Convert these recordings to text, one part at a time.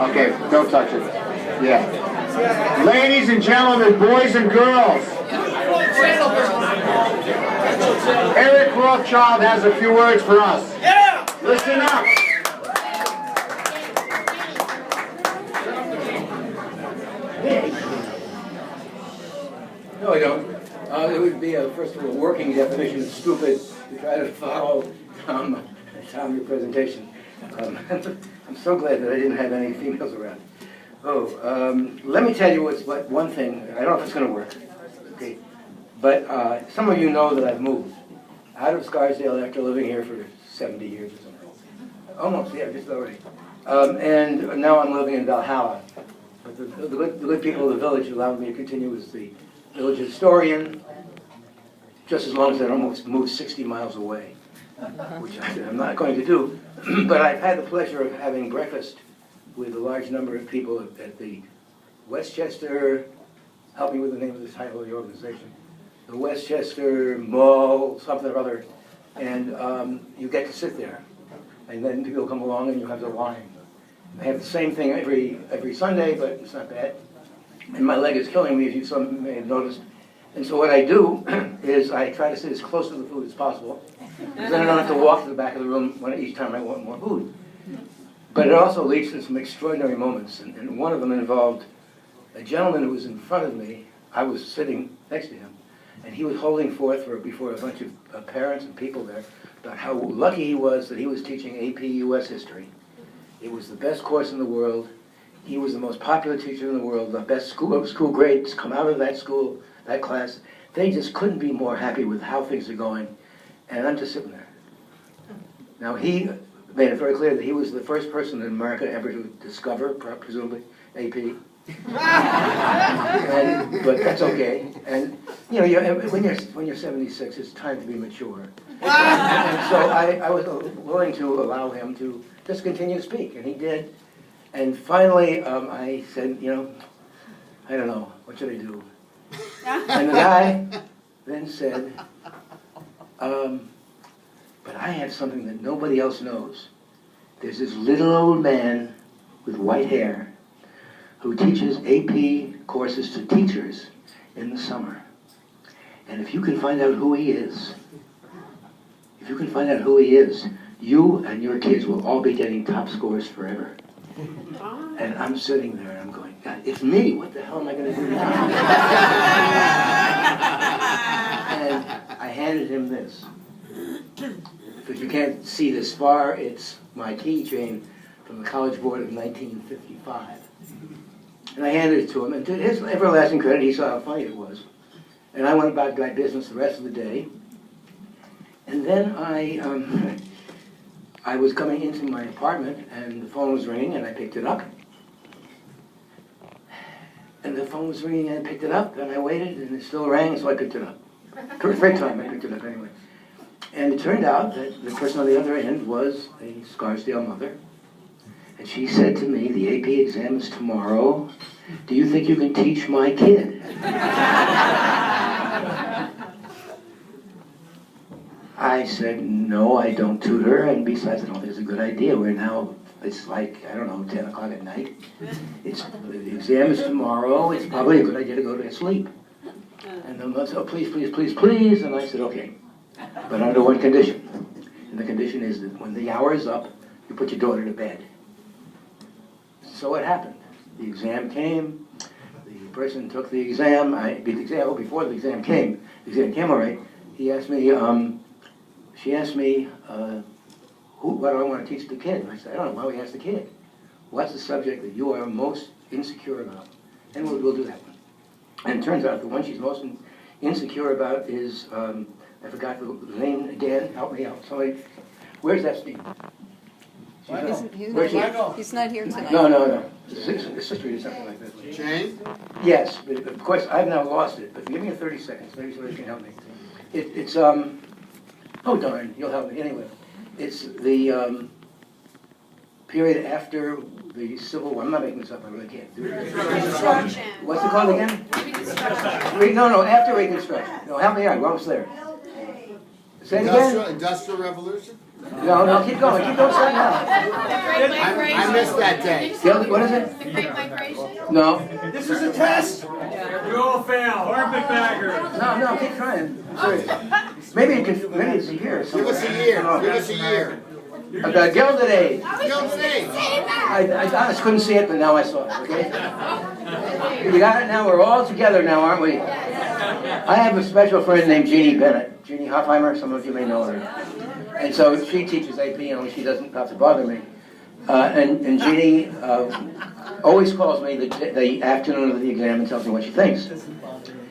Okay, don't touch it. Yeah. Ladies and gentlemen, boys and girls, Eric Rothschild has a few words for us. Yeah! Listen up. No, I don't. It would be, first of all, a working definition of stupid to try to follow Tom, your presentation. I'm so glad that I didn't have any females around. Let me tell you what one thing, I don't know if it's going to work, okay? But some of you know that I've moved out of Scarsdale after living here for 70 years or something. Almost, yeah, just already. And now I'm living in Valhalla. But the good people of the village allowed me to continue as the village historian, just as long as I don't move 60 miles away, which I'm not going to do. But I've had the pleasure of having breakfast with a large number of people at the Westchester, help me with the name of the title of the organization, the Westchester Mall, something or other, and you get to sit there. And then people come along and you have the wine. I have the same thing every Sunday, but it's not bad. And my leg is killing me, as you some may have noticed. And so what I do is I try to sit as close to the food as possible, because then I don't have to walk to the back of the room each time I want more food. But it also leads to some extraordinary moments, and one of them involved a gentleman who was in front of me. I was sitting next to him, and he was holding forth before a bunch of parents and people there about how lucky he was that he was teaching AP US history. It was the best course in the world. He was the most popular teacher in the world. The best school grades come out of that school, that class. They just couldn't be more happy with how things are going. And I'm just sitting there. Now, he made it very clear that he was the first person in America ever to discover, presumably, AP. But that's okay. And you know, when you're 76, it's time to be mature. And so I was willing to allow him to just continue to speak, and he did. And finally, I said, you know, I don't know, what should I do? And the guy then said, but I have something that nobody else knows. There's this little old man with white hair who teaches AP courses to teachers in the summer. And if you can find out who he is, you and your kids will all be getting top scores forever. And I'm sitting there and I'm going, God, it's me. What the hell am I going to do now? And I handed him this. Because you can't see this far, it's my keychain from the College Board of 1955. And I handed it to him, and to his everlasting credit, he saw how funny it was. And I went about my business the rest of the day. And then I was coming into my apartment, and the phone was ringing, and I picked it up. And the phone was ringing, and I picked it up, and I waited, and it still rang, so I picked it up. First time I picked it up, anyway. And it turned out that the person on the other end was a Scarsdale mother. And she said to me, the AP exam is tomorrow. Do you think you can teach my kid? I said, no, I don't tutor, and besides, I don't think it's a good idea. It's like, I don't know, 10 o'clock at night. The exam is tomorrow. It's probably a good idea to go to sleep. And the mother said, oh, please, please, please, please. And I said, okay, but under one condition. And the condition is that when the hour is up, you put your daughter to bed. So it happened. The exam came. The person took the exam. Before the exam came all right. He asked me, she asked me, what do I want to teach the kid? And I said, I don't know. Why don't we ask the kid? What's the subject that you are most insecure about? And we'll do that one. And it turns out the one she's most insecure about is, I forgot the name again. Help me out. Somebody, where's that Steve? He's not here tonight. No. His sister did something like that. Jane? Yes, but of course I've now lost it. But give me 30 seconds. Maybe somebody can help me. It's oh darn, you'll help me anyway. It's the period after the Civil War. I'm not making this up. I really can't do it. Reconstruction. What's it called again? Reconstruction. No, after Reconstruction. No, help me out. We're almost there. Say it again? Industrial Revolution? No, keep going, starting out. I missed that day. What is it? The Great Migration. No. This is a test. You all fail. Carpetbaggers. No, keep trying. Sorry. Maybe it's a year. Give us a year. Give us a year. The Gilded Age. Gilded Age. I honestly couldn't see it, but now I saw it, okay? You got it now? We're all together now, aren't we? I have a special friend named Jeannie Bennett. Jeannie Hoffheimer, some of you may know her. And so she teaches AP, she doesn't have to bother me. And Jeannie always calls me the afternoon of the exam and tells me what she thinks.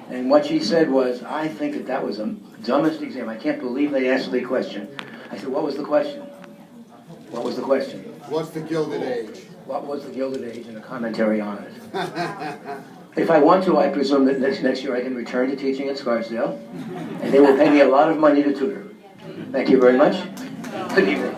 And what she said was, I think that was the dumbest exam. I can't believe they asked the question. I said, what was the question? What was the question? What's the Gilded Age? What was the Gilded Age and a commentary on it? If I want to, I presume that next year I can return to teaching at Scarsdale, and they will pay me a lot of money to tutor. Thank you very much. Good evening.